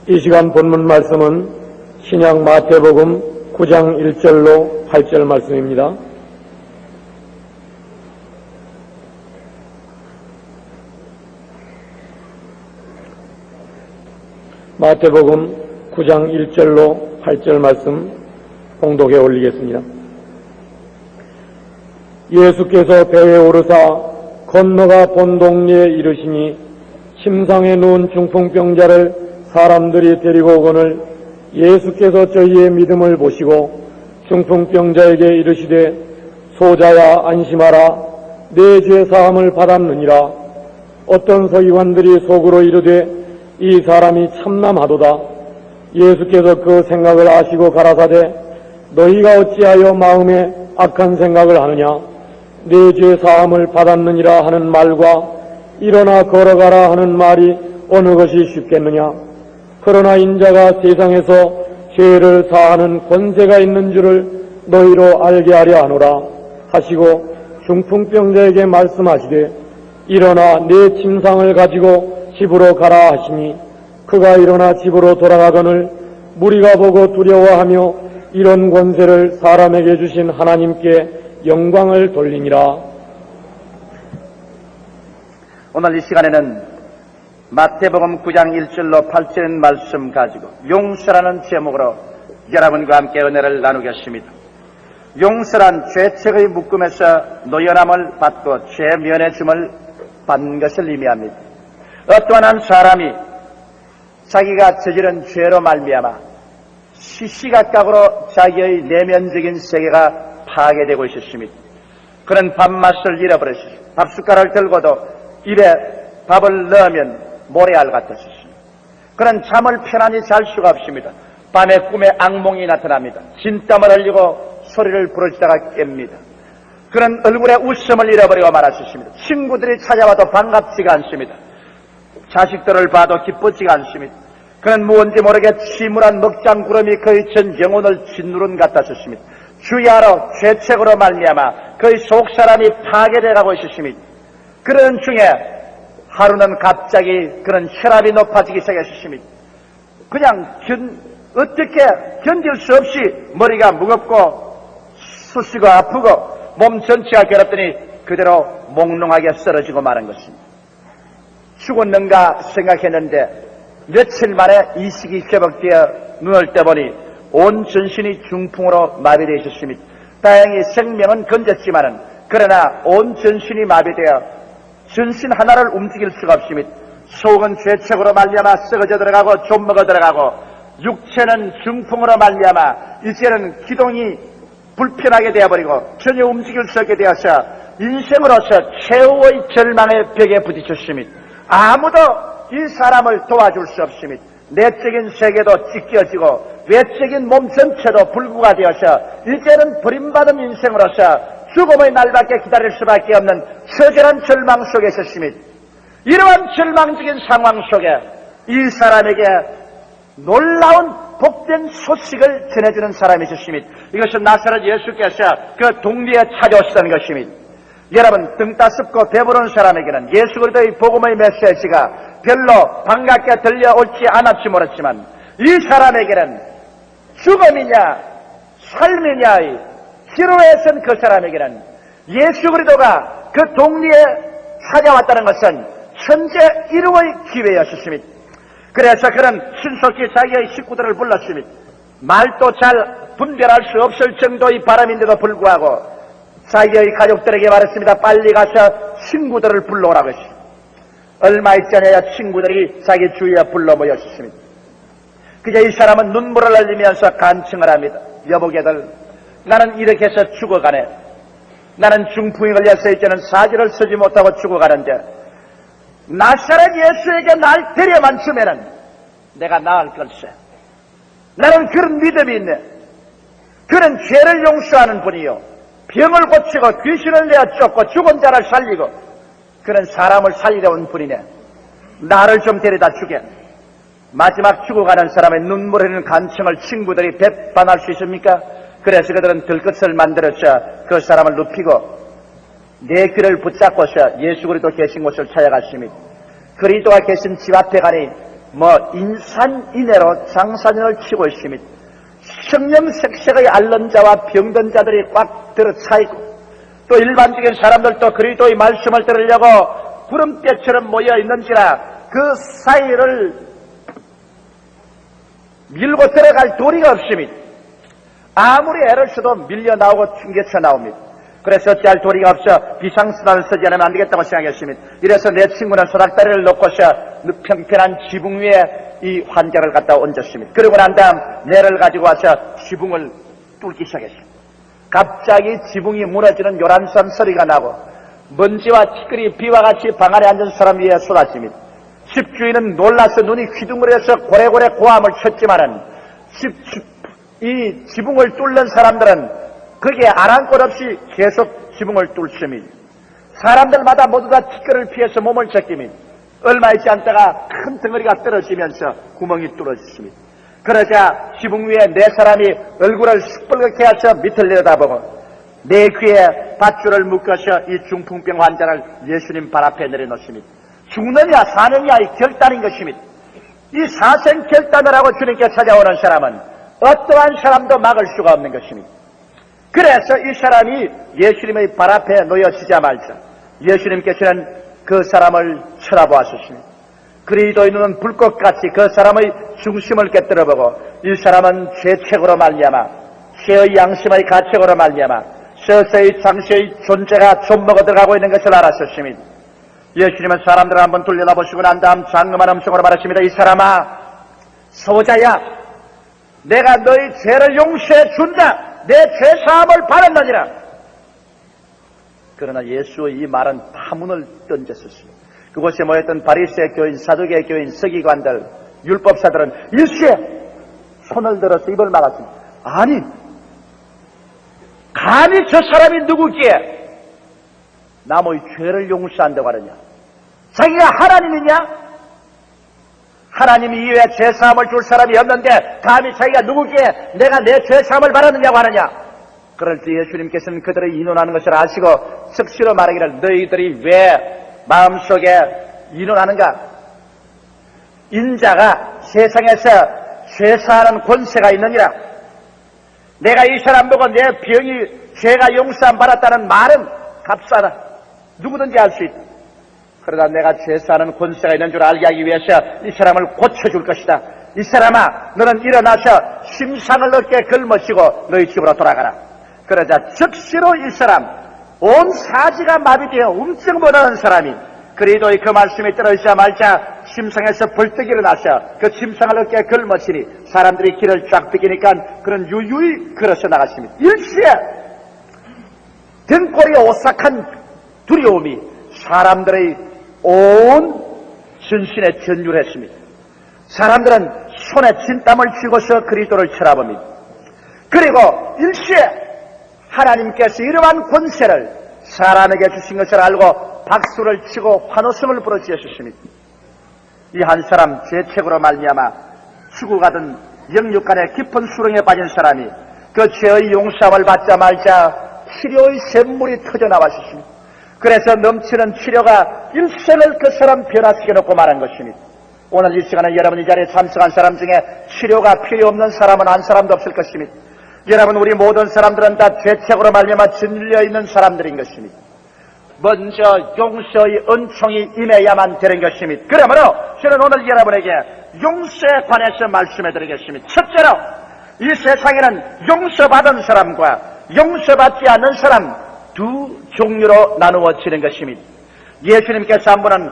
이 시간 본문 말씀은 신약 마태복음 9장 1절로 8절 말씀입니다. 마태복음 9장 1절로 8절 말씀 봉독해 올리겠습니다. 예수께서 배에 오르사 건너가 본 동네에 이르시니 침상에 누운 중풍병자를 사람들이 데리고 오거늘 예수께서 저희의 믿음을 보시고 중풍병자에게 이르시되 소자야 안심하라 내 죄 사함을 받았느니라. 어떤 서기관들이 속으로 이르되 이 사람이 참남하도다. 예수께서 그 생각을 아시고 가라사대 너희가 어찌하여 마음에 악한 생각을 하느냐. 내 죄 사함을 받았느니라 하는 말과 일어나 걸어가라 하는 말이 어느 것이 쉽겠느냐. 그러나 인자가 세상에서 죄를 사하는 권세가 있는 줄을 너희로 알게 하려 하노라 하시고 중풍병자에게 말씀하시되 일어나 내 침상을 가지고 집으로 가라 하시니 그가 일어나 집으로 돌아가거늘 무리가 보고 두려워하며 이런 권세를 사람에게 주신 하나님께 영광을 돌리니라. 오늘 이 시간에는 마태복음 9장 1절로 8절 말씀 가지고 용서라는 제목으로 여러분과 함께 은혜를 나누겠습니다. 용서란 죄책의 묶음에서 노연함을 받고 죄 면해줌을 받는 것을 의미합니다. 어떠한 한 사람이 자기가 저지른 죄로 말미암아 시시각각으로 자기의 내면적인 세계가 파괴되고 있었습니다. 그는 밥맛을 잃어버렸습니다. 밥숟가락을 들고도 입에 밥을 넣으면 모래알 같았습니다. 그는 잠을 편안히 잘 수가 없습니다. 밤에 꿈에 악몽이 나타납니다. 진땀을 흘리고 소리를 부르짖다가 깹니다. 그는 얼굴에 웃음을 잃어버리고 말았습니다. 친구들이 찾아와도 반갑지가 않습니다. 자식들을 봐도 기쁘지가 않습니다. 그는 무언지 모르게 침울한 먹장 구름이 그의 전 영혼을 짓누른 같았습니다. 주야로 죄책으로 말미암아 그의 속사람이 파괴되어가고 있었습니다. 그런 중에 하루는 갑자기 그런 혈압이 높아지기 시작했습니다. 그냥 어떻게 견딜 수 없이 머리가 무겁고 쑤시고 아프고 몸 전체가 괴롭더니 그대로 몽롱하게 쓰러지고 마는 것입니다. 죽었는가 생각했는데 며칠 만에 이식이 회복되어 눈을 떠보니 온 전신이 중풍으로 마비되어 있었습니다. 다행히 생명은 건졌지만은 그러나 온 전신이 마비되어 전신 하나를 움직일 수가 없습니다. 속은 죄책으로 말미암아 썩어져 들어가고 좀먹어 들어가고 육체는 중풍으로 말미암아 이제는 기동이 불편하게 되어버리고 전혀 움직일 수 없게 되어서 인생으로서 최후의 절망의 벽에 부딪혔습니다. 아무도 이 사람을 도와줄 수 없습니다. 내적인 세계도 찢겨지고 외적인 몸 전체도 불구가 되어서 이제는 버림받은 인생으로서 죽음의 날밖에 기다릴 수밖에 없는 처절한 절망 속에 있었습니다. 이러한 절망적인 상황 속에 이 사람에게 놀라운 복된 소식을 전해주는 사람이 있었습니다. 이것은 나사렛 예수께서 그 동네에 찾아오시던 것입니다. 여러분, 등 따숩고 배부른 사람에게는 예수 그리스도의 복음의 메시지가 별로 반갑게 들려올지 않았지 모르지만 이 사람에게는 죽음이냐 삶이냐의 기로에 선 그 사람에게는 예수 그리스도가 그 동네에 찾아왔다는 것은 천재 1호의 기회였습니다. 그래서 그는 신속히 자기의 식구들을 불렀습니다. 말도 잘 분별할 수 없을 정도의 바람인데도 불구하고 자기의 가족들에게 말했습니다. 빨리 가서 친구들을 불러오라고 했습니다. 얼마 있자냐 친구들이 자기 주위에 불러 모였습니다. 그저 이 사람은 눈물을 흘리면서 간청을 합니다. 여보게들, 나는 이렇게 해서 죽어가네. 나는 중풍이 걸려서 이제는 사지를 쓰지 못하고 죽어가는데 나사렛 예수에게 날 데려만 주면은 내가 나을 걸세. 나는 그런 믿음이 있네. 그는 죄를 용서하는 분이요 병을 고치고 귀신을 내어 쫓고 죽은 자를 살리고 그는 사람을 살리려 온 분이네. 나를 좀 데려다 주게. 마지막 죽어가는 사람의 눈물 흘리는 간청을 친구들이 배반할 수 있습니까? 그래서 그들은 들것을 만들어서 그 사람을 눕히고 내 귀를 붙잡고서 예수 그리스도 계신 곳을 찾아갔습니다. 그리스도가 계신 집 앞에 가니 인산인해로 장사년을 치고 있으며 성령색색의 앓는 자와 병든 자들이 꽉 들어차있고 또 일반적인 사람들도 그리스도의 말씀을 들으려고 구름대처럼 모여 있는지라 그 사이를 밀고 들어갈 도리가 없습니다. 아무리 애를 써도 밀려 나오고 튕겨쳐 나옵니다. 그래서 어찌할 도리가 없어 비상수단을 쓰지 않으면 안 되겠다고 생각했습니다. 이래서 내 친구는 소닥다리를 놓고서 평평한 지붕 위에 이 환자를 갖다 얹었습니다. 그러고 난 다음 뇌를 가지고 와서 지붕을 뚫기 시작했습니다. 갑자기 지붕이 무너지는 요란선 소리가 나고 먼지와 티끌이 비와 같이 방 안에 앉은 사람 위에 쏟아집니다. 집주인은 놀라서 눈이 휘둥그레서 고래고래 고함을 쳤지만은 이 지붕을 뚫는 사람들은 거기에 아랑곳 없이 계속 지붕을 뚫습니다. 사람들마다 모두 다 티끌을 피해서 몸을 제낍니다. 얼마 있지 않다가 큰 덩어리가 떨어지면서 구멍이 뚫어졌습니다. 그러자 지붕 위에 네 사람이 얼굴을 시뻘겋게 해서 밑을 내려다보고 내 귀에 밧줄을 묶어서 이 중풍병 환자를 예수님 발 앞에 내려놓습니다. 죽느냐 사느냐 이 결단인 것입니다. 이 사생 결단을 하고 주님께 찾아오는 사람은 어떠한 사람도 막을 수가 없는 것입니다. 그래서 이 사람이 예수님의 발 앞에 놓여지자마자 예수님께서는 그 사람을 쳐다보았습니다. 그리스도의 눈은 불꽃같이 그 사람의 중심을 깨뜨려보고 이 사람은 죄책으로 말미암아 죄의 양심의 가책으로 말미암아 서서히 당시의 존재가 좀먹어 들어가고 있는 것을 알았었습니다. 예수님은 사람들을 한번 돌려다보시고 난 다음 장엄한 음성으로 말했습니다. 이 사람아, 소자야, 내가 너희 죄를 용서해 준다. 내 죄사함을 받았느니라. 그러나 예수의 이 말은 파문을 던졌었습니다. 그곳에 모였던 바리새 교인, 사두개 교인, 서기관들, 율법사들은 일시에 손을 들어서 입을 막았습니다. 아니, 감히 저 사람이 누구기에 남의 죄를 용서한다고 하느냐? 자기가 하나님이냐? 하나님 이외에 죄사함을 줄 사람이 없는데 감히 자기가 누구기에 내가 내 죄사함을 받았느냐고 하느냐? 그럴 때 예수님께서는 그들의 인원하는 것을 아시고 즉시로 말하기를 너희들이 왜 마음속에 인원하는가? 인자가 세상에서 죄사하는 권세가 있느니라. 내가 이 사람 보고 내 병이 죄가 용서함 받았다는 말은 값싸다. 누구든지 알 수 있다. 그러다 내가 죄사하는 권세가 있는 줄 알게 하기 위해서 이 사람을 고쳐줄 것이다. 이 사람아, 너는 일어나서 심상을 얻게 걸머쥐고 너희 집으로 돌아가라. 그러자 즉시로 이 사람, 온 사지가 마비되어 움쩍 못하는 사람이 그리스도의 그 말씀이 떨어지자마자 심상에서 벌떡 일어나서 그 심상을 얻게 걸머치니 사람들이 길을 쫙 비기니까 그런 유유히 걸어서 나갔습니다. 일시에 등골이 오싹한 두려움이 사람들의 온 전신에 전율했습니다. 사람들은 손에 진땀을 쥐고서 그리스도를 쳐다봅니다. 그리고 일시에 하나님께서 이러한 권세를 사람에게 주신 것을 알고 박수를 치고 환호성을 부르짖으셨습니다. 이 한 사람 죄책으로 말미암아 죽어가던 영육간의 깊은 수렁에 빠진 사람이 그 죄의 용서함을 받자마자 치료의 샘물이 터져나왔습니다. 그래서 넘치는 치료가 일생을 그 사람 변화시켜 놓고 말한 것입니다. 오늘 이 시간에 여러분 이 자리에 참석한 사람 중에 치료가 필요 없는 사람은 한 사람도 없을 것입니다. 여러분, 우리 모든 사람들은 다 죄책으로 말미암아 짓눌려 있는 사람들인 것입니다. 먼저 용서의 은총이 임해야만 되는 것입니다. 그러므로 저는 오늘 여러분에게 용서에 관해서 말씀해 드리겠습니다. 첫째로, 이 세상에는 용서받은 사람과 용서받지 않는 사람 두 종류로 나누어지는 것입니다. 예수님께서 한 번은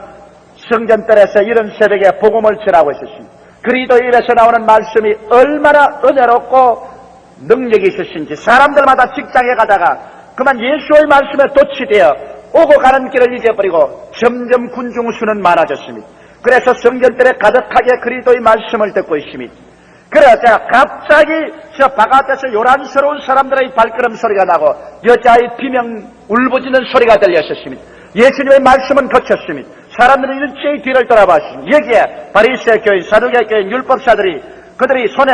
성전뜰에서 이른 새벽에 복음을 전하고 있었습니다. 그리스도의 입에서 나오는 말씀이 얼마나 은혜롭고 능력이 있으신지 사람들마다 직장에 가다가 그만 예수의 말씀에 도취되어 오고 가는 길을 잊어버리고 점점 군중 수는 많아졌습니다. 그래서 성전뜰에 가득하게 그리스도의 말씀을 듣고 있습니다. 그러자 갑자기 저 바깥에서 요란스러운 사람들의 발걸음 소리가 나고 여자의 비명 울부짖는 소리가 들렸었습니다. 예수님의 말씀은 거쳤습니다. 사람들은 일제히 뒤를 돌아봤습니다. 여기에 바리새 교인, 사두개 교인, 율법사들이 그들이 손에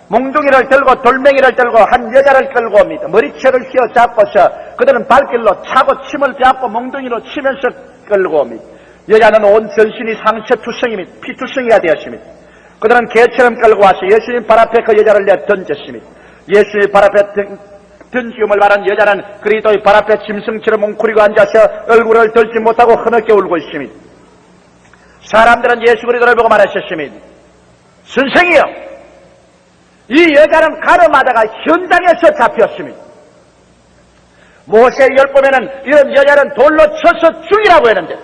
몽둥이를 들고 돌멩이를 들고 한 여자를 끌고 옵니다. 머리채를 휘어잡고서 그들은 발길로 차고 침을 빼앗고 몽둥이로 치면서 끌고 옵니다. 여자는 온 전신이 상처투성이 및 피투성이가 되었습니다. 그들은 개처럼 끌고 와서 예수님 발 앞에 그 여자를 내던졌습니다. 예수님 발 앞에 던지음을 말한 여자는 그리스도의 발 앞에 짐승처럼 웅크리고 앉아서 얼굴을 들지 못하고 흐느껴 울고 있습니다. 사람들은 예수 그리스도를 보고 말하셨습니다. 선생이여, 이 여자는 가늠하다가 현장에서 잡혔습니다. 모세의 율법에는 이런 여자는 돌로 쳐서 죽이라고 했는데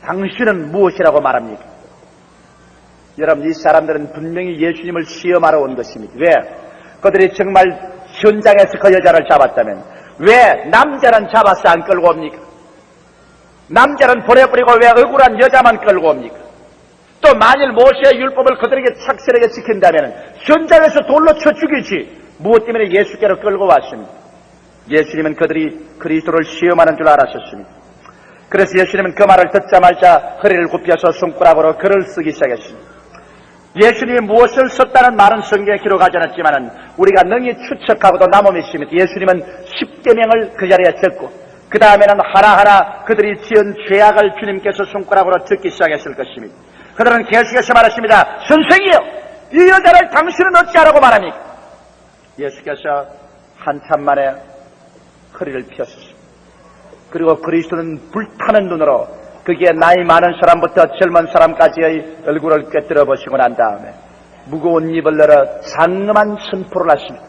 당신은 무엇이라고 말합니까? 여러분, 이 사람들은 분명히 예수님을 시험하러 온 것입니다. 왜? 그들이 정말 현장에서 그 여자를 잡았다면 왜 남자는 잡아서 안 끌고 옵니까? 남자는 보내버리고 왜 억울한 여자만 끌고 옵니까? 또 만일 모세의 율법을 그들에게 착실하게 지킨다면 현장에서 돌로 쳐 죽이지 무엇 때문에 예수께로 끌고 왔습니다. 예수님은 그들이 그리스도를 시험하는 줄 알았었습니다. 그래서 예수님은 그 말을 듣자마자 허리를 굽혀서 손가락으로 글을 쓰기 시작했습니다. 예수님이 무엇을 썼다는 말은 성경에 기록하지 않았지만 우리가 능히 추측하고도 남음이 있습니다. 예수님은 10계명을 그 자리에 적고 그 다음에는 하나하나 그들이 지은 죄악을 주님께서 손가락으로 적기 시작했을 것입니다. 그들은 계속해서 말했습니다. 선생이여, 이 여자를 당신은 어찌하라고 말합니까? 예수께서 한참 만에 허리를 펴셨습니다. 그리고 그리스도는 불타는 눈으로 거기에 나이 많은 사람부터 젊은 사람까지의 얼굴을 꿰뚫어 보시고 난 다음에 무거운 입을 열어 장엄한 선포를 하십니다.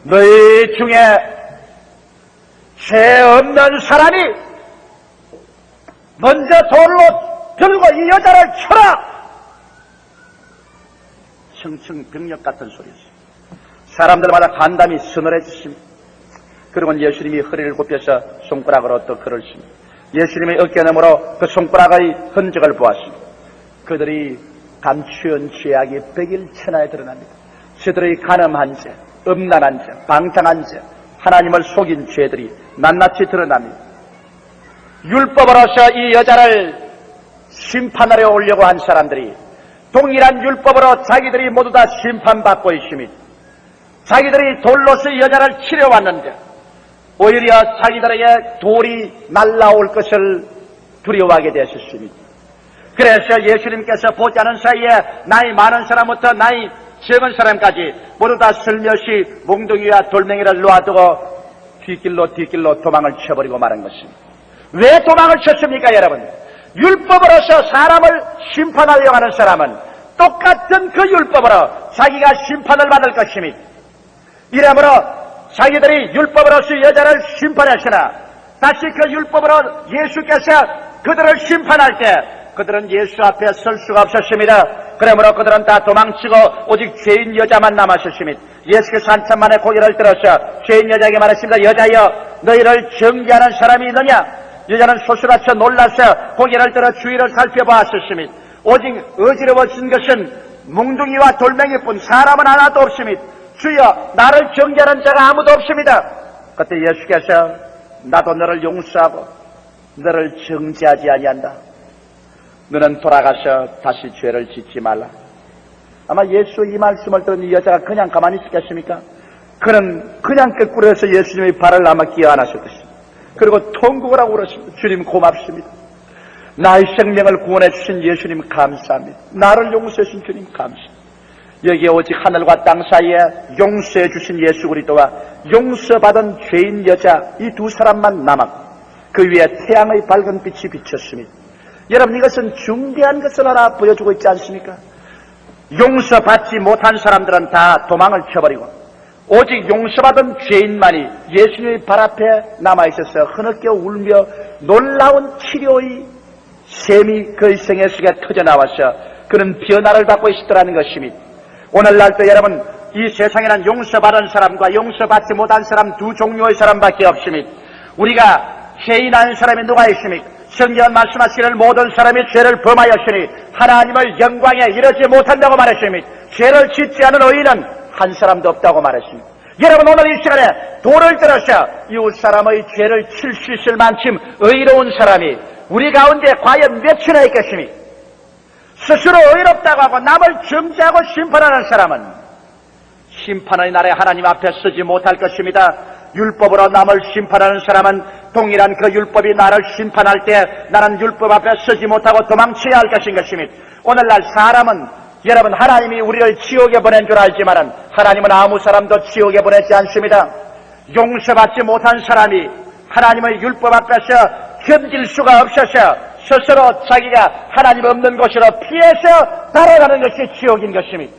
너희 중에 죄 없는 사람이 먼저 돌로 들고 이 여자를 쳐라! 청청병력 같은 소리였습니다. 사람들마다 간담이 서늘해졌습니다. 그리고 예수님이 허리를 굽혀서 손가락으로 또 글을 씁니다. 예수님의 어깨너머로 그 손가락의 흔적을 보았습니다. 그들이 감추은 죄악이 백일천하에 드러납니다. 저들의 간음한 죄, 음란한 죄, 방탕한 죄, 하나님을 속인 죄들이 낱낱이 드러납니다. 율법으로서 이 여자를 심판하려 오려고 한 사람들이 동일한 율법으로 자기들이 모두 다 심판받고 있습니다. 자기들이 돌로서 이 여자를 치려왔는데 오히려 자기들에게 돌이 날라올 것을 두려워하게 되셨습니다. 그래서 예수님께서 보지 않은 사이에 나이 많은 사람부터 나이 적은 사람까지 모두 다 슬며시 몽둥이와 돌멩이를 놓아두고 뒷길로 도망을 쳐버리고 말한 것입니다. 왜 도망을 쳤습니까, 여러분? 율법으로서 사람을 심판하려고 하는 사람은 똑같은 그 율법으로 자기가 심판을 받을 것입니다. 이러므로 자기들이 율법으로서 여자를 심판하시나 다시 그 율법으로 예수께서 그들을 심판할 때 그들은 예수 앞에 설 수가 없었습니다. 그러므로 그들은 다 도망치고 오직 죄인 여자만 남았었습니다. 예수께서 한참 만에 고개를 들어서 죄인 여자에게 말했습니다. 여자여, 너희를 정죄하는 사람이 있느냐? 여자는 소스라쳐 놀라서 고개를 들어 주위를 살펴보았었습니다. 오직 어지러워진 것은 몽둥이와 돌멩이뿐 사람은 하나도 없습니다. 주여, 나를 정죄하는 자가 아무도 없습니다. 그때 예수께서 나도 너를 용서하고 너를 정죄하지 아니한다. 너는 돌아가서 다시 죄를 짓지 말라. 아마 예수 이 말씀을 들은 이 여자가 그냥 가만히 있겠습니까? 그는 그냥 거꾸로 해서 예수님의 발을 아마 끼어 안았을 것입니다. 그리고 통곡을 하고 그러십니다. 주님 고맙습니다. 나의 생명을 구원해 주신 예수님 감사합니다. 나를 용서해 주신 주님 감사합니다. 여기에 오직 하늘과 땅 사이에 용서해 주신 예수 그리스도와 용서받은 죄인 여자 이 두 사람만 남았고 그 위에 태양의 밝은 빛이 비쳤습니다. 여러분, 이것은 중대한 것을 하나 보여주고 있지 않습니까? 용서받지 못한 사람들은 다 도망을 쳐버리고 오직 용서받은 죄인만이 예수님의 발 앞에 남아있어서 흐느껴 울며 놀라운 치료의 셈이 그의 생애 속에 터져나와서 그는 변화를 받고 있더라는 것입니다. 오늘날도 여러분, 이 세상에는 용서받은 사람과 용서받지 못한 사람 두 종류의 사람밖에 없습니다. 우리가 죄인한 사람이 누가 있습니까? 성경은 말씀하시기를 모든 사람이 죄를 범하였으니 하나님을 영광에 이르지 못한다고 말했습니다. 죄를 짓지 않은 의인은 한 사람도 없다고 말했습니다. 여러분, 오늘 이 시간에 돌을 들어서 이웃 사람의 죄를 칠 수 있을 만큼 의로운 사람이 우리 가운데 과연 몇이나 있겠습니까? 스스로 의롭다고 하고 남을 정죄하고 심판하는 사람은 심판의 날에 하나님 앞에 서지 못할 것입니다. 율법으로 남을 심판하는 사람은 동일한 그 율법이 나를 심판할 때 나는 율법 앞에 서지 못하고 도망쳐야 할 것인 것입니다. 오늘날 사람은 여러분 하나님이 우리를 지옥에 보낸 줄 알지만 하나님은 아무 사람도 지옥에 보내지 않습니다. 용서받지 못한 사람이 하나님의 율법 앞에서 견딜 수가 없어서 스스로 자기가 하나님 없는 곳으로 피해서 달아가는 것이 지옥인 것입니다.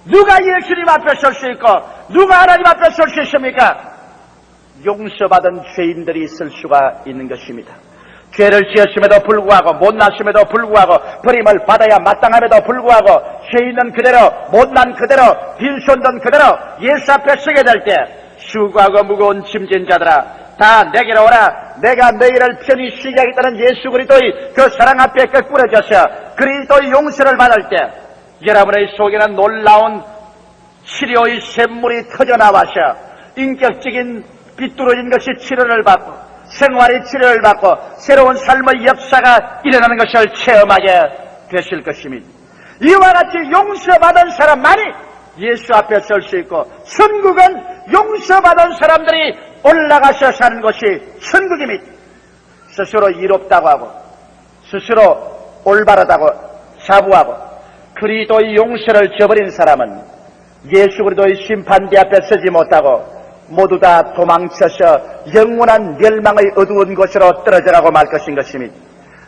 누가 예수님 앞에 설 수 있고 누가 하나님 앞에 설 수 있습니까? 용서받은 죄인들이 있을 수가 있는 것입니다. 죄를 지었음에도 불구하고 못났음에도 불구하고 버림을 받아야 마땅함에도 불구하고 죄 있는 그대로 못난 그대로 빈손든 그대로 예수 앞에 서게 될 때 수고하고 무거운 짐진 자들아 다 내게로 오라. 내가 너희를 편히 쉬게 하겠다는 예수 그리스도의 그 사랑 앞에 꺾부러져서 그리스도의 용서를 받을 때 여러분의 속에는 놀라운 치료의 샘물이 터져나와서 인격적인 비뚤어진 것이 치료를 받고 생활의 치료를 받고 새로운 삶의 역사가 일어나는 것을 체험하게 되실 것입니다. 이와 같이 용서받은 사람만이 예수 앞에 설 수 있고 천국은 용서받은 사람들이 올라가서 사는 것이 천국입니다. 스스로 이롭다고 하고 스스로 올바르다고 자부하고 그리스도의 용서를 저버린 사람은 예수 그리스도의 심판대 앞에 서지 못하고 모두 다 도망쳐서 영원한 멸망의 어두운 곳으로 떨어져가고 말 것인 것입니다.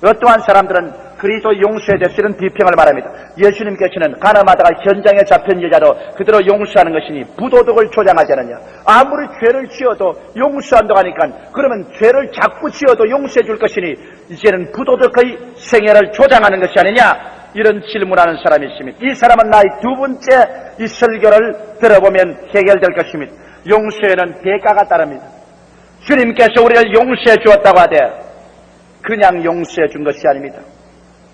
어떠한 사람들은 그리스도 용서에 대해서 이런 비평을 말합니다. 예수님께서는 가늠하다가 현장에 잡힌 여자도 그대로 용서하는 것이니 부도덕을 조장하지 않느냐. 아무리 죄를 지어도 용서한다고 하니까 그러면 죄를 자꾸 지어도 용서해 줄 것이니 이제는 부도덕의 생애를 조장하는 것이 아니냐. 이런 질문하는 사람이 있습니다. 이 사람은 나의 두 번째 이 설교를 들어보면 해결될 것입니다. 용서에는 대가가 따릅니다. 주님께서 우리를 용서해 주었다고 하되 그냥 용서해 준 것이 아닙니다.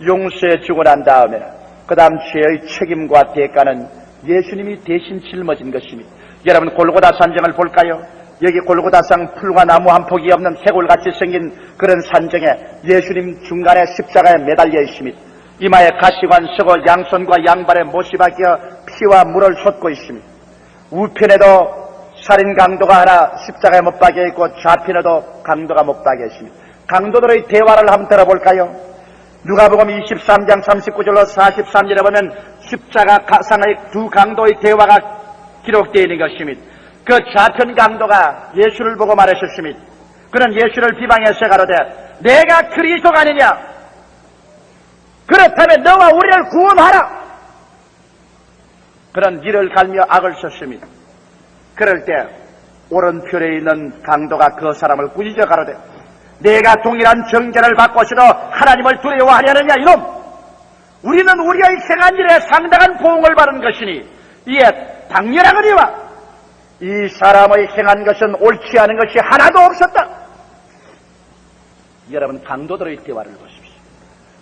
용서해 주고 난 다음에 그 다음 죄의 책임과 대가는 예수님이 대신 짊어진 것입니다. 여러분 골고다 산정을 볼까요? 여기 골고다상 풀과 나무 한 폭이 없는 해골같이 생긴 그런 산정에 예수님 중간에 십자가에 매달려 있습니다. 이마에 가시관 쓰고 양손과 양발에 못이 박혀 피와 물을 쏟고 있습니다. 우편에도 살인 강도가 하나 십자가에 못 박혀 있고 좌편에도 강도가 못 박혀 있습니다. 강도들의 대화를 한번 들어볼까요? 누가복음 23장 39절로 43절에 보면 십자가 상의 두 강도의 대화가 기록되어 있는 것입니다. 그 좌편 강도가 예수를 보고 말하셨습니다. 그는 예수를 비방해서 가로되 내가 그리스도가 아니냐? 그렇다면 너와 우리를 구원하라. 그런 이를 갈며 악을 썼습니다. 그럴 때 오른편에 있는 강도가 그 사람을 꾸짖어 가로되 내가 동일한 정죄를 받고서도 하나님을 두려워하려느냐 이놈. 우리는 우리의 행한 일에 상당한 보응을 받은 것이니 이에 당연하거니와 이 사람의 행한 것은 옳지 않은 것이 하나도 없었다. 여러분 강도들의 대화를 보십시오.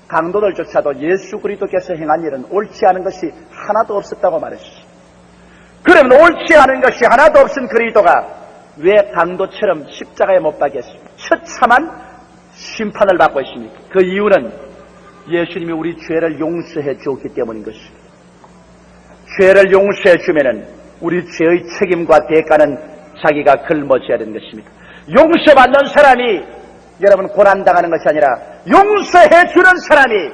강도들조차도 예수 그리스도께서 행한 일은 옳지 않은 것이 하나도 없었다고 말했습니다. 그러면 옳지 않은 것이 하나도 없은 그리스도가 왜 강도처럼 십자가에 못 박혔습니까? 처참한 심판을 받고 있습니까? 그 이유는 예수님이 우리 죄를 용서해 주었기 때문인 것입니다. 죄를 용서해 주면은 우리 죄의 책임과 대가는 자기가 걸머져야 되는 것입니다. 용서받는 사람이 여러분 고난당하는 것이 아니라 용서해 주는 사람이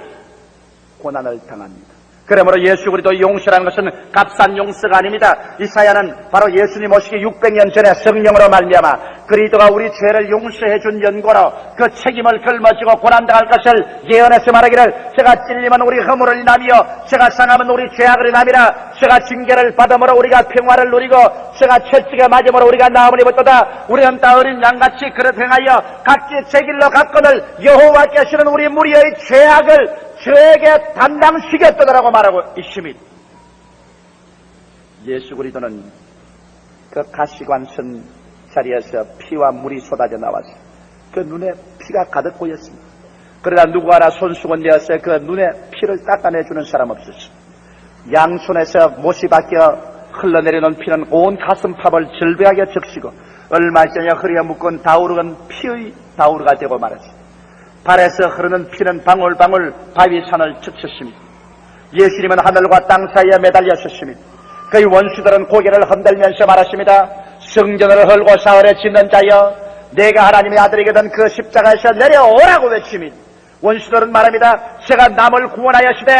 고난을 당합니다. 그러므로 예수 그리스도 용서라는 것은 값싼 용서가 아닙니다. 이사야는 바로 예수님 오시기 600년 전에 성령으로 말미암아 그리스도가 우리 죄를 용서해 준 연고로 그 책임을 걸머지고 고난당할 것을 예언해서 말하기를 제가 찔리면 우리 허물을 인하며 제가 상하면 우리 죄악을 인함이라. 제가 징계를 받음으로 우리가 평화를 누리고 제가 채찍에 맞음으로 우리가 나음을 입었도다. 우리는 다 어린 양같이 그릇 행하여 각기 제 길로 갔거늘 여호와께서는 우리 무리의 죄악을 저에게 담당시켰더라고 말하고 있습니다. 예수 그리스도는 그 가시관 선 자리에서 피와 물이 쏟아져 나와서 그 눈에 피가 가득 고였습니다. 그러나 누구 하나 손수건 되어서 그 눈에 피를 닦아내주는 사람 없었습니다. 양손에서 못이 박혀 흘러내리는 피는 온 가슴팍을 절벽하게 적시고 얼마 전에 허리에 묶은 다우르건 피의 다우르가 되고 말았습니다. 발에서 흐르는 피는 방울방울 바위산을 적셨습니다. 예수님은 하늘과 땅 사이에 매달렸었습니다. 그의 원수들은 고개를 흔들면서 말했습니다. 성전을 헐고 사흘에 짓는 자여, 내가 하나님의 아들이거든 그 십자가에서 내려오라고 외치니 원수들은 말합니다. 제가 남을 구원하였으되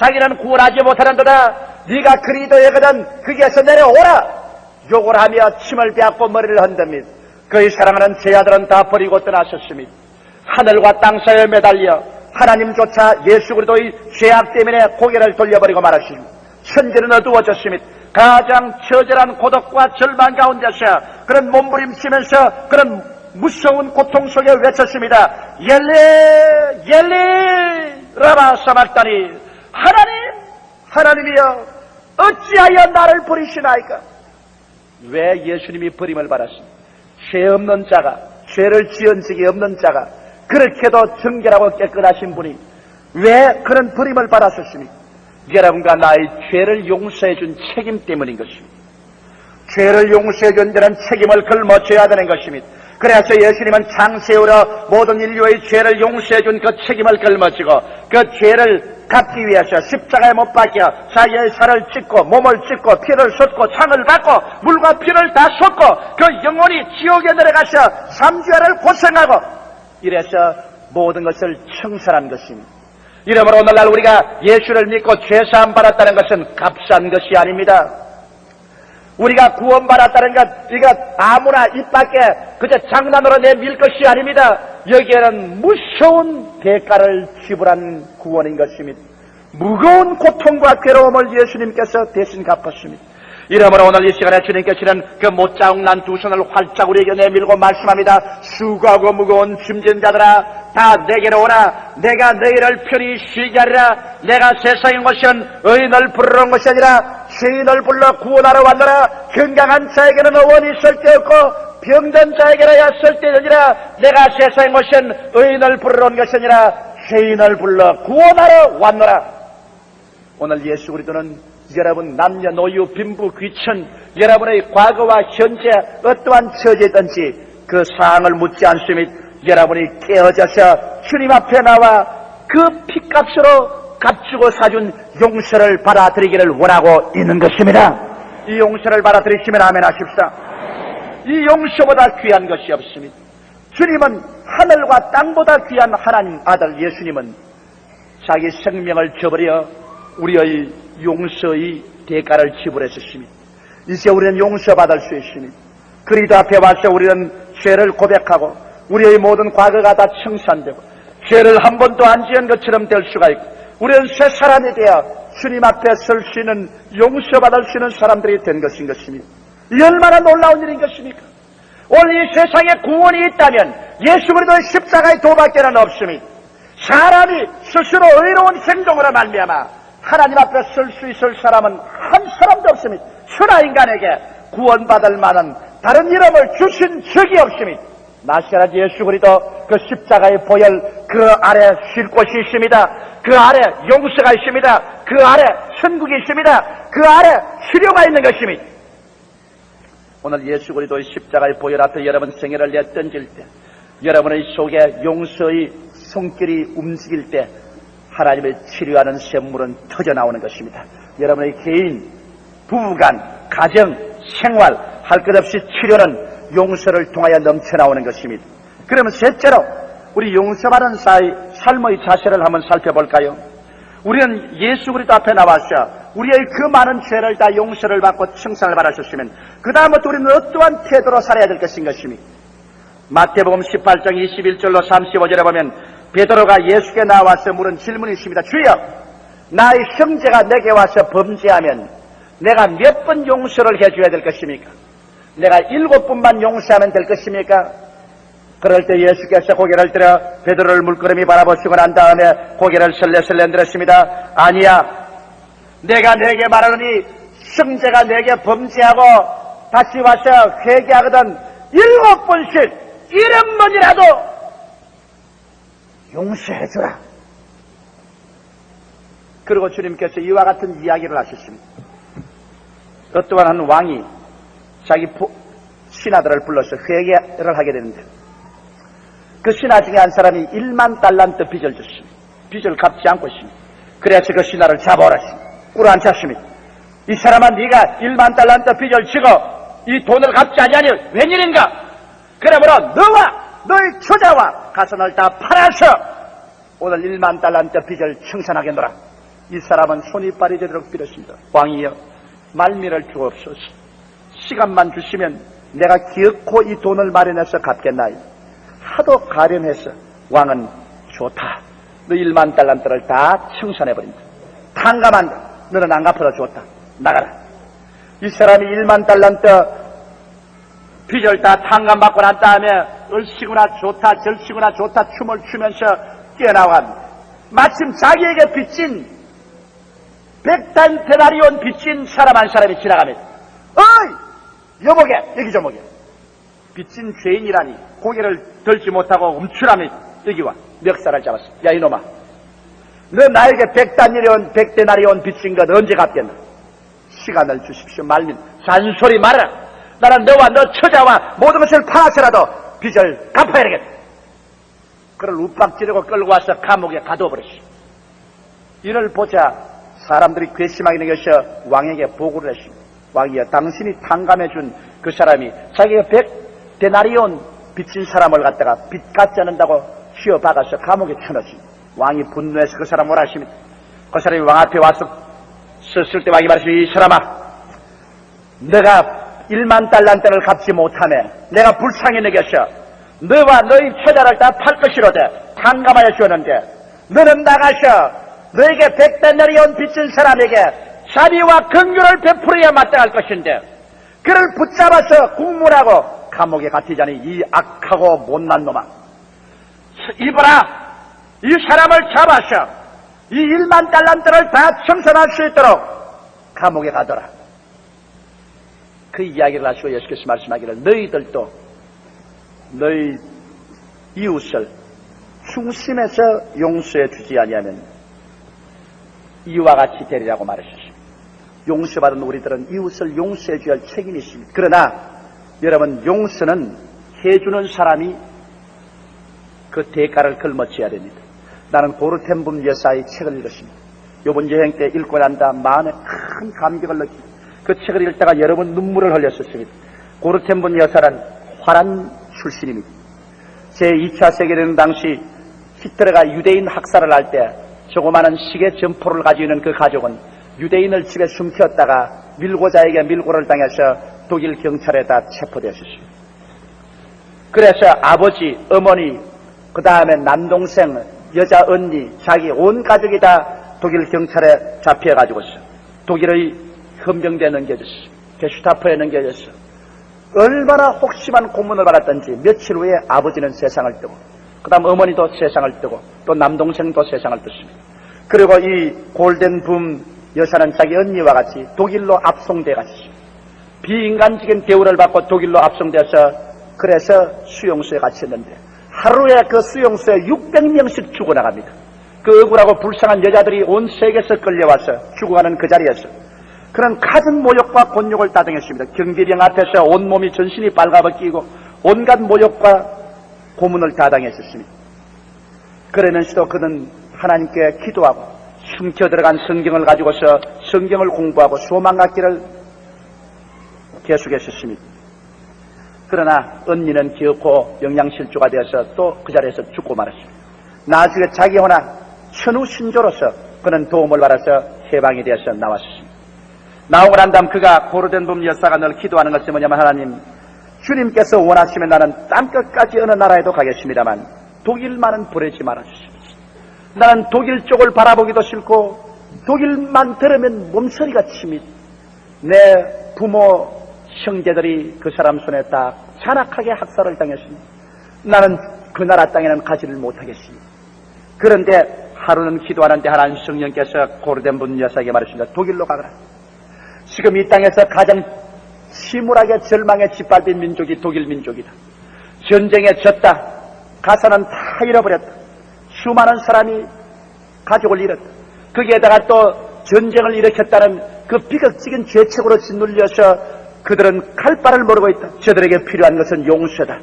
자기는 구원하지 못하는도다. 네가 그리스도이거든 거기에서 내려오라. 욕을 하며 침을 뱉고 머리를 흔듭니다. 그의 사랑하는 제 아들은 다 버리고 떠나셨습니다. 하늘과 땅 사이에 매달려 하나님조차 예수 그리스도의 죄악 때문에 고개를 돌려버리고 말았습니다. 천지는 어두워졌습니다. 가장 처절한 고독과 절망 가운데서 그런 몸부림치면서 그런 무서운 고통 속에 외쳤습니다. 옐리 옐리 라마 사막다니, 하나님이여 어찌하여 나를 버리시나이까. 왜 예수님이 버림을 받았습니까? 죄 없는 자가, 죄를 지은 적이 없는 자가, 그렇게도 정결하고 깨끗하신 분이 왜 그런 버림을 받았었습니까? 여러분과 나의 죄를 용서해 준 책임 때문인 것입니다. 죄를 용서해 준 자는 책임을 걸머져야 되는 것입니다. 그래서 예수님은 장세우러 모든 인류의 죄를 용서해 준 그 책임을 걸머지고 그 죄를 갚기 위해서 십자가에 못 박혀 자기의 살을 찢고 몸을 찢고 피를 쏟고 창을 받고 물과 피를 다 쏟고 그 영혼이 지옥에 내려가서 3주야를 고생하고 이래서 모든 것을 청산한 것입니다. 이러므로 오늘날 우리가 예수를 믿고 죄사함 받았다는 것은 값싼 것이 아닙니다. 우리가 구원받았다는 것, 이거 아무나 입 밖에 그저 장난으로 내밀 것이 아닙니다. 여기에는 무서운 대가를 지불한 구원인 것입니다. 무거운 고통과 괴로움을 예수님께서 대신 갚았습니다. 이러므로 오늘 이 시간에 주님께서는 그 못자국난 두 손을 활짝 우리에게 내밀고 말씀합니다. 수고하고 무거운 짐진 자들아 다 내게로 오라. 내가 너희를 편히 쉬게 하리라. 내가 세상의 것은 의인을 부르러 온 것이 아니라 죄인을 불러 구원하러 왔노라. 건강한 자에게는 의원이 쓸데없고 병든 자에게라야 쓸데되니라. 내가 세상의 것은 의인을 부르러 온 것이 아니라 죄인을 불러 구원하러 왔노라. 오늘 예수 그리스도는 여러분 남녀노유 빈부 귀천 여러분의 과거와 현재 어떠한 처지든지 그 사항을 묻지 않습니다. 여러분이 깨어져서 주님 앞에 나와 그 핏값으로 값주고 사준 용서를 받아들이기를 원하고 있는 것입니다. 이 용서를 받아들이시면 아멘 하십시오. 이 용서보다 귀한 것이 없습니다. 주님은 하늘과 땅보다 귀한 하나님 아들 예수님은 자기 생명을 저버려 우리의 용서의 대가를 지불했습니다. 이제 우리는 용서받을 수 있습니다. 그리스도 앞에 와서 우리는 죄를 고백하고 우리의 모든 과거가 다 청산되고 죄를 한 번도 안 지은 것처럼 될 수가 있고 우리는 새 사람이 되어 주님 앞에 설 수 있는 용서받을 수 있는 사람들이 된 것인 것입니다. 이 얼마나 놀라운 일인 것입니까? 오늘 이 세상에 구원이 있다면 예수 그리스도의 십자가의 도밖에는 없습니다. 사람이 스스로 의로운 행동으로 말미암아 하나님 앞에 설 수 있을 사람은 한 사람도 없습니다. 천하 인간에게 구원받을 만한 다른 이름을 주신 적이 없습니다. 나시아라 예수 그리스도 그 십자가의 보혈 그 아래 쉴 곳이 있습니다. 그 아래 용서가 있습니다. 그 아래 천국이 있습니다. 그 아래 치료가 있는 것입니다. 오늘 예수 그리스도의 십자가의 보혈 앞에 여러분 생애를 내던질 때 여러분의 속에 용서의 손길이 움직일 때 하나님의 치료하는 샘물은 터져나오는 것입니다. 여러분의 개인, 부부간, 가정, 생활 할 것 없이 치료는 용서를 통하여 넘쳐나오는 것입니다. 그러면 셋째로 우리 용서받은 삶의 자세를 한번 살펴볼까요? 우리는 예수 그리스도 앞에 나와서 우리의 그 많은 죄를 다 용서를 받고 청산을 받으셨으면 그 다음부터 우리는 어떠한 태도로 살아야 될 것인 것입니다. 마태복음 18장 21절로 35절에 보면 베드로가 예수께 나와서 물은 질문이 있습니다. 주여, 나의 형제가 내게 와서 범죄하면 내가 몇 번 용서를 해줘야 될 것입니까? 내가 7번만 용서하면 될 것입니까? 그럴 때 예수께서 고개를 들어 베드로를 물끄러미 바라보시고 난 다음에 고개를 설레설레 들었습니다. 아니야, 내가 내게 말하노니 형제가 내게 범죄하고 다시 와서 회개하거든 7번씩 1번이라도 용서해주라. 그리고 주님께서 이와 같은 이야기를 하셨습니다. 어떠한 한 왕이 자기 신하들을 불러서 회개를 하게 되는데 그 신하 중에 한 사람이 1만 달란트 빚을 졌습니다. 빚을 갚지 않고 있습니다. 그래서 그 신하를 잡아오라 꿇어앉혔습니다. 이 사람아, 네가 1만 달란트 빚을 지고 이 돈을 갚지 아니하니 웬일인가? 그러므로 너와 너희 처자와 가선을 다 팔아서 오늘 1만 달란트 빚을 청산하겠노라. 이 사람은 손이 빠리되도록 빌었습니다. 왕이여, 말미를 주옵소서. 시간만 주시면 내가 기어코 이 돈을 마련해서 갚겠나이. 하도 가련해서 왕은 좋다. 너 1만 달란트를 다 청산해버린다. 탕감한다. 너는 안 갚아도 좋다. 나가라. 이 사람이 1만 달란트 빚을 다 탕감받고 난 다음에 얼씨구나 좋다 절씨구나 좋다 춤을 추면서 뛰어나간 마침 자기에게 빚진 100데나리온 빚진 사람 한 사람이 지나가면서 어이! 여보게! 여기 좀 오게. 빚진 죄인이라니 고개를 들지 못하고 움츠라며 여기 와. 멱살을 잡았어. 야 이놈아, 너 나에게 100데나리온 빚진 것 언제 갚겠나? 시간을 주십시오. 말민 잔소리 말아라. 나는 너와 너 처자와 모든 것을 팔아서라도 빚을 갚아야 되겠다. 그를 욱박지르고 끌고 와서 감옥에 가둬버렸어. 이를 보자 사람들이 괘씸하게 여겨 왕에게 보고를 했습니다. 왕이여, 당신이 탕감해준 그 사람이 자기가 100데나리온 빚진 사람을 갖다가 빚 갚지 않는다고 휘어박아서 감옥에 쳐넣었습니다. 왕이 분노해서 그 사람 뭐라 하십니까? 그 사람이 왕 앞에 와서 섰을 때 왕이 말했습니다. 이 사람아, 내가 1만 달란트를 갚지 못하네. 내가 불쌍히 여겼어. 너와 너희 처자를 다 팔 것이로되 탕감하여 주었는데 너는 나가서 너에게 100데나리온 빚진 사람에게 자비와 긍휼을 베풀어야 마땅할 것인데 그를 붙잡아서 국문하고 감옥에 갇히자니 이 악하고 못난 놈아, 이봐라, 이 사람을 잡아서 이 1만 달란트를 다 청산할 수 있도록 감옥에 가둬라. 그 이야기를 하시고 예수께서 말씀하기를 너희들도 너희 이웃을 중심에서 용서해 주지 아니하면 이와 같이 되리라고 말하셨습니다. 용서받은 우리들은 이웃을 용서해 줘야 할 책임이 있습니다. 그러나 여러분, 용서는 해주는 사람이 그 대가를 걸머쳐야 됩니다. 나는 고르텐붐 여사의 책을 읽었습니다. 이번 여행 때 읽고 난다 마음에 큰 감격을 느끼고 그 책을 읽다가 여러분 눈물을 흘렸었습니다. 고르텐붐 여사는 화란 출신입니다. 제2차 세계대전 당시 히틀러가 유대인 학살을 할 때 조그마한 시계 점포를 가지고 있는 그 가족은 유대인을 집에 숨겼다가 밀고자에게 밀고를 당해서 독일 경찰에다 체포되었습니다. 그래서 아버지, 어머니, 그 다음에 남동생, 여자 언니, 자기 온 가족이 다 독일 경찰에 잡혀가지고서 독일의 헌병대에 넘겨졌어. 게슈타포에 넘겨졌어. 얼마나 혹심한 고문을 받았던지 며칠 후에 아버지는 세상을 뜨고 그 다음 어머니도 세상을 뜨고 또 남동생도 세상을 떴습니다. 그리고 이 골덴붐 여사는 자기 언니와 같이 독일로 압송돼 갔습니다. 비인간적인 대우를 받고 독일로 압송되어서 그래서 수용소에 갇혔는데 하루에 그 수용소에 600명씩 죽어나갑니다. 그 억울하고 불쌍한 여자들이 온 세계에서 끌려와서 죽어가는 그 자리에서 그런 갖은 모욕과 곤욕을 따당했습니다. 경비병 앞에서 온몸이 전신이 빨가벗기고 온갖 모욕과 고문을 따당했었습니다. 그러면서도 그는 하나님께 기도하고 숨겨 들어간 성경을 가지고서 성경을 공부하고 소망갖기를 계속했었습니다. 그러나 언니는 기어코 영양실조가 되어서 또 그 자리에서 죽고 말았습니다. 나중에 자기 혼나 천우신조로서 그는 도움을 받아서 해방이 되어서 나왔습니다. 나오고 난 다음 그가 고르덴붐 여사가 늘 기도하는 것이 뭐냐면, 하나님, 주님께서 원하시면 나는 땀끝까지 어느 나라에도 가겠습니다만 독일만은 보내지 말아주십시오. 나는 독일 쪽을 바라보기도 싫고 독일만 들으면 몸서리가 칩니다. 내 부모 형제들이 그 사람 손에 딱 잔악하게 학살을 당했습니다. 나는 그 나라 땅에는 가지를 못하겠습니다. 그런데 하루는 기도하는데 하나님 성령께서 고르덴붐 여사에게 말했습니다. 독일로 가거라. 지금 이 땅에서 가장 침울하게 절망에 짓밟힌 민족이 독일 민족이다. 전쟁에 졌다. 가사는 다 잃어버렸다. 수많은 사람이 가족을 잃었다. 거기에다가 또 전쟁을 일으켰다는 그 비극적인 죄책으로 짓눌려서 그들은 갈 바를 모르고 있다. 저들에게 필요한 것은 용서다.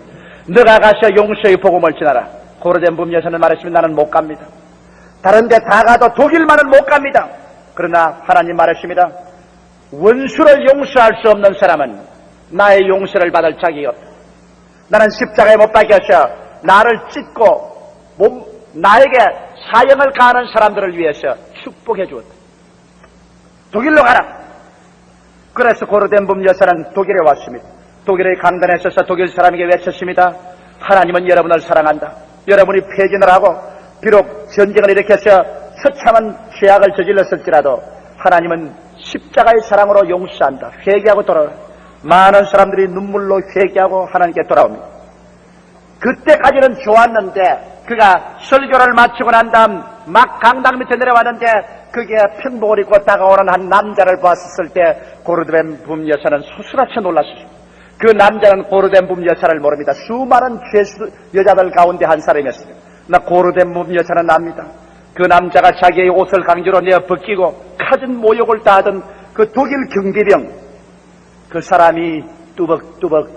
너가 가서 용서의 복음을 전하라. 고르덴붐 여사는 말했습니다. 나는 못 갑니다. 다른 데 다 가도 독일만은 못 갑니다. 그러나 하나님 말했습니다. 원수를 용서할 수 없는 사람은 나의 용서를 받을 자격이 없다. 나는 십자가에 못 박혀서 나를 찢고 나에게 사형을 가하는 사람들을 위해서 축복해 주었다. 독일로 가라. 그래서 고르덴붐 여사는 독일에 왔습니다. 독일의 강단에 서서 독일 사람에게 외쳤습니다. 하나님은 여러분을 사랑한다. 여러분이 폐진을 하고 비록 전쟁을 일으켜서 처참한 죄악을 저질렀을지라도 하나님은 십자가의 사랑으로 용서한다. 회개하고 돌아오라. 많은 사람들이 눈물로 회개하고 하나님께 돌아옵니다. 그때까지는 좋았는데 그가 설교를 마치고 난 다음 막 강당 밑에 내려왔는데 그게 평복을 입고 다가오는 한 남자를 봤을 때 고르덴붐 여사는 소스라쳐 놀랐습니다. 그 남자는 고르덴붐 여사를 모릅니다. 수많은 죄수 여자들 가운데 한 사람이었습니다. 나 고르덴붐 여사는 압니다. 그 남자가 자기의 옷을 강제로 내어 벗기고 갖은 모욕을 다하던 그 독일 경비병, 그 사람이 뚜벅뚜벅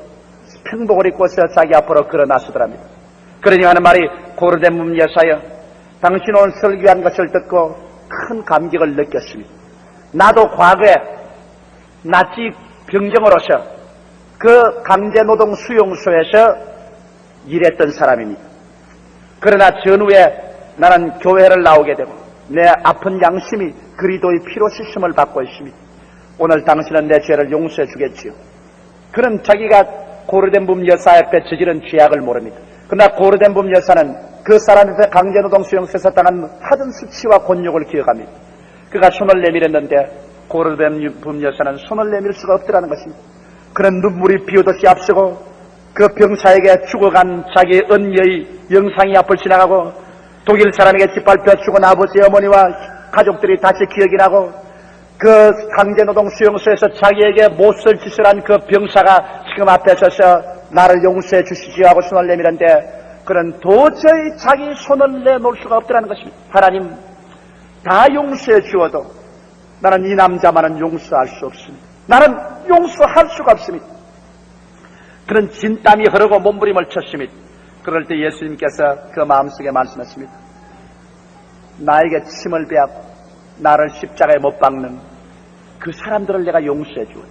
평복을 입고서 자기 앞으로 걸어 나서더랍니다. 그러니 하는 말이 고르덴붐 여사여, 당신 오늘 설교한 것을 듣고 큰 감격을 느꼈습니다. 나도 과거에 나치 병정으로서 그 강제노동 수용소에서 일했던 사람입니다. 그러나 전후에 나는 교회를 나오게 되고 내 아픈 양심이 그리스도의 피로 씻음을 받고 있습니다. 오늘 당신은 내 죄를 용서해 주겠지요. 그는 자기가 고르덴붐 여사 앞에 저지른 죄악을 모릅니다. 그러나 고르덴붐 여사는 그 사람한테 강제노동 수용소에서 당한 하던 수치와 곤욕을 기억합니다. 그가 손을 내밀었는데 고르덴붐 여사는 손을 내밀 수가 없더라는 것입니다. 그는 눈물이 비오듯이 앞서고 그 병사에게 죽어간 자기의 언니의 영상이 앞을 지나가고 독일 사람에게 짓밟혀 죽은 아버지 어머니와 가족들이 다시 기억이 나고 그 강제노동 수용소에서 자기에게 못쓸 짓을 한 그 병사가 지금 앞에 서서 나를 용서해 주시지요 하고 손을 내밀었는데 그는 도저히 자기 손을 내놓을 수가 없더라는 것입니다. 하나님, 다 용서해 주어도 나는 이 남자만은 용서할 수 없습니다. 나는 용서할 수가 없습니다. 그는 진땀이 흐르고 몸부림을 쳤습니다. 그럴 때 예수님께서 그 마음속에 말씀하십니다. 나에게 침을 베하고 나를 십자가에 못 박는 그 사람들을 내가 용서해 주어.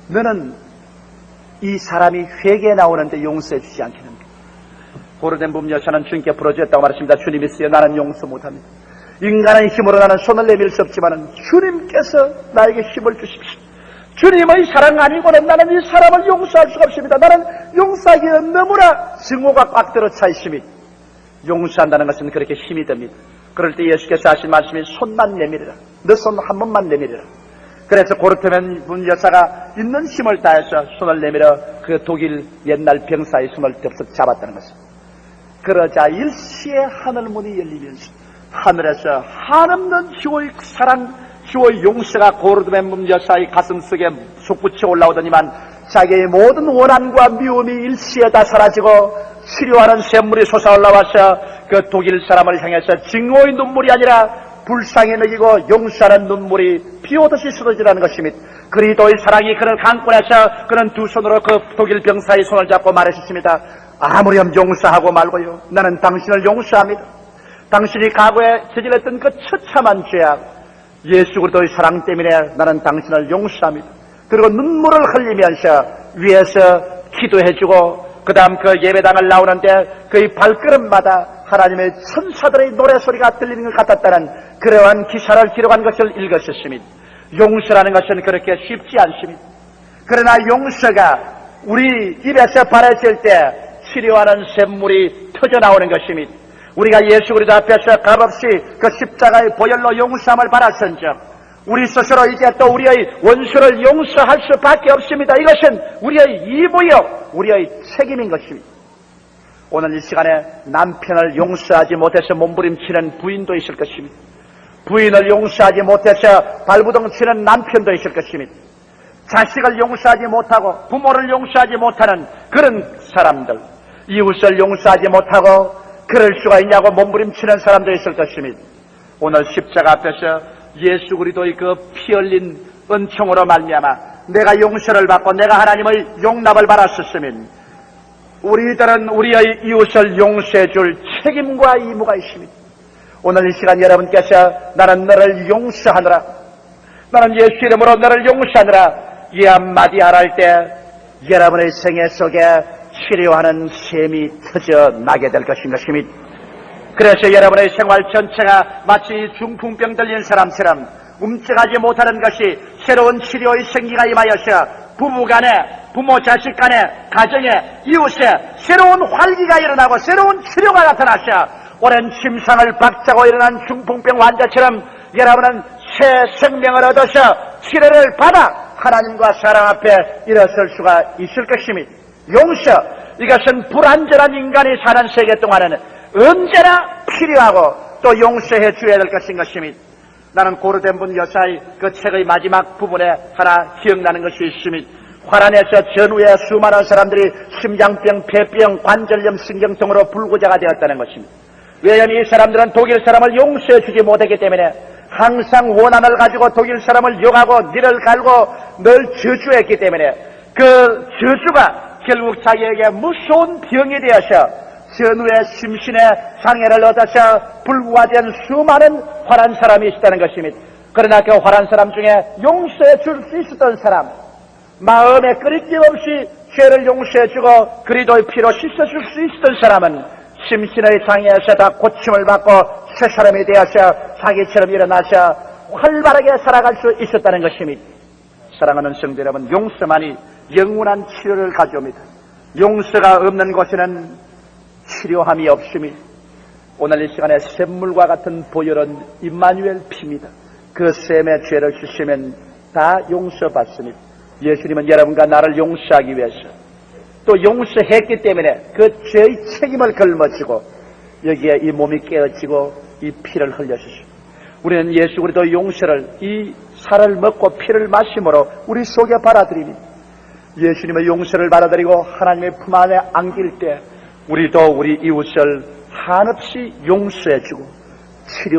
너는 이 사람이 회개에 나오는데 용서해 주지 않겠는가? 고르덴붐 여사는 주님께 부러졌다고 말했습니다. 주님 있어요. 나는 용서 못합니다. 인간의 힘으로 나는 손을 내밀 수 없지만 주님께서 나에게 힘을 주십시오. 주님의 사랑 아니고는 나는 이 사람을 용서할 수가 없습니다. 나는 용서하기에 너무나 증오가 꽉 들어차 있음이 용서한다는 것은 그렇게 힘이 듭니다. 그럴 때 예수께서 하신 말씀이 손만 내밀으라. 너 손 한 번만 내밀으라. 그래서 고르덴붐 여사가 있는 힘을 다해서 손을 내밀어 그 독일 옛날 병사의 손을 덥석 잡았다는 것입니다. 그러자 일시에 하늘문이 열리면서 하늘에서 한없는 주의 사랑, 주의 용서가 고르덴붐 여사의 가슴속에 솟구쳐 올라오더니만 자기의 모든 원한과 미움이 일시에 다 사라지고 치료하는 샘물이 솟아올라와서 그 독일 사람을 향해서 증오의 눈물이 아니라 불쌍히 먹이고 용서하는 눈물이 비오듯이 쏟아지라는 것입니다. 그리스도의 사랑이 그를 강권해서 그는 두 손으로 그 독일 병사의 손을 잡고 말하셨습니다. 아무렴 용서하고 말고요. 나는 당신을 용서합니다. 당신이 과거에 저질렀던 그 처참한 죄악, 예수 그리스도의 사랑 때문에 나는 당신을 용서합니다. 그리고 눈물을 흘리면서 위에서 기도해주고 그 다음 그 예배당을 나오는데 그의 발걸음마다 하나님의 천사들의 노래소리가 들리는 것 같았다는 그러한 기사를 기록한 것을 읽으셨습니다. 용서라는 것은 그렇게 쉽지 않습니다. 그러나 용서가 우리 입에서 발해질 때 치료하는 샘물이 터져나오는 것입니다. 우리가 예수 그리스도 앞에서 값없이 그 십자가의 보혈로 용서함을 받았은즉 우리 스스로 이제 또 우리의 원수를 용서할 수밖에 없습니다. 이것은 우리의義務요 우리의 책임인 것입니다. 오늘 이 시간에 남편을 용서하지 못해서 몸부림치는 부인도 있을 것입니다. 부인을 용서하지 못해서 발부둥 치는 남편도 있을 것입니다. 자식을 용서하지 못하고 부모를 용서하지 못하는 그런 사람들, 이웃을 용서하지 못하고 그럴 수가 있냐고 몸부림치는 사람도 있을 것입니다. 오늘 십자가 앞에서 예수 그리스도의 그 피 흘린 은총으로 말미암아 내가 용서를 받고 내가 하나님의 용납을 받았었으면 우리들은 우리의 이웃을 용서해 줄 책임과義務가 있습니다. 오늘 이 시간 여러분께서 나는 너를 용서하느라, 나는 예수 이름으로 너를 용서하느라 이 한마디 말할 때 여러분의 생애 속에 치료하는 셈이 터져나게 될 것입니다. 그래서 여러분의 생활 전체가 마치 중풍병 들린 사람처럼 움직하지 못하는 것이 새로운 치료의 생기가 임하여서 부부간에, 부모 자식 간에, 가정에, 이웃에 새로운 활기가 일어나고 새로운 치료가 나타나서 오랜 침상을 박차고 일어난 중풍병 환자처럼 여러분은 새 생명을 얻어서 치료를 받아 하나님과 사랑 앞에 일어설 수가 있을 것입니다. 용서, 이것은 불완전한 인간이 사는 세계 동안에는 언제나 필요하고 또 용서해 줘야 될 것인 것입니다. 나는 고르된 분 여사의 그 책의 마지막 부분에 하나 기억나는 것이 있습니다. 화란에서 전후에 수많은 사람들이 심장병, 폐병, 관절염, 신경통으로 불구자가 되었다는 것입니다. 왜냐하면 이 사람들은 독일 사람을 용서해 주지 못했기 때문에 항상 원한을 가지고 독일 사람을 욕하고 니를 갈고 늘 저주했기 때문에 그 저주가 결국 자기에게 무서운 병이 되어서 전후의 심신의 장애를 얻어서 불구화된 수많은 화란 사람이 있었다는 것입니다. 그러나 그 화란 사람 중에 용서해 줄 수 있었던 사람, 마음에 끄리낌 없이 죄를 용서해 주고 그리도의 피로 씻어줄 수 있었던 사람은 심신의 장애에서 다 고침을 받고 새 사람이 되어서 자기처럼 일어나서 활발하게 살아갈 수 있었다는 것입니다. 사랑하는 성도 여러분, 용서만이 영원한 치료를 가져옵니다. 용서가 없는 곳에는 치료함이 없습니다. 오늘 이 시간에 샘물과 같은 보혈은 임마누엘 피입니다. 그 샘의 죄를 씻으면 다 용서받습니다. 예수님은 여러분과 나를 용서하기 위해서 또 용서했기 때문에 그 죄의 책임을 걸머지고 여기에 이 몸이 깨어지고 이 피를 흘려주십니다. 우리는 예수 그리스도 용서를 이 살을 먹고 피를 마심으로 우리 속에 받아들입니다. 예수님의 용서를 받아들이고 하나님의 품 안에 안길 때 우리도 우리 이웃을 한없이 용서해주고 치료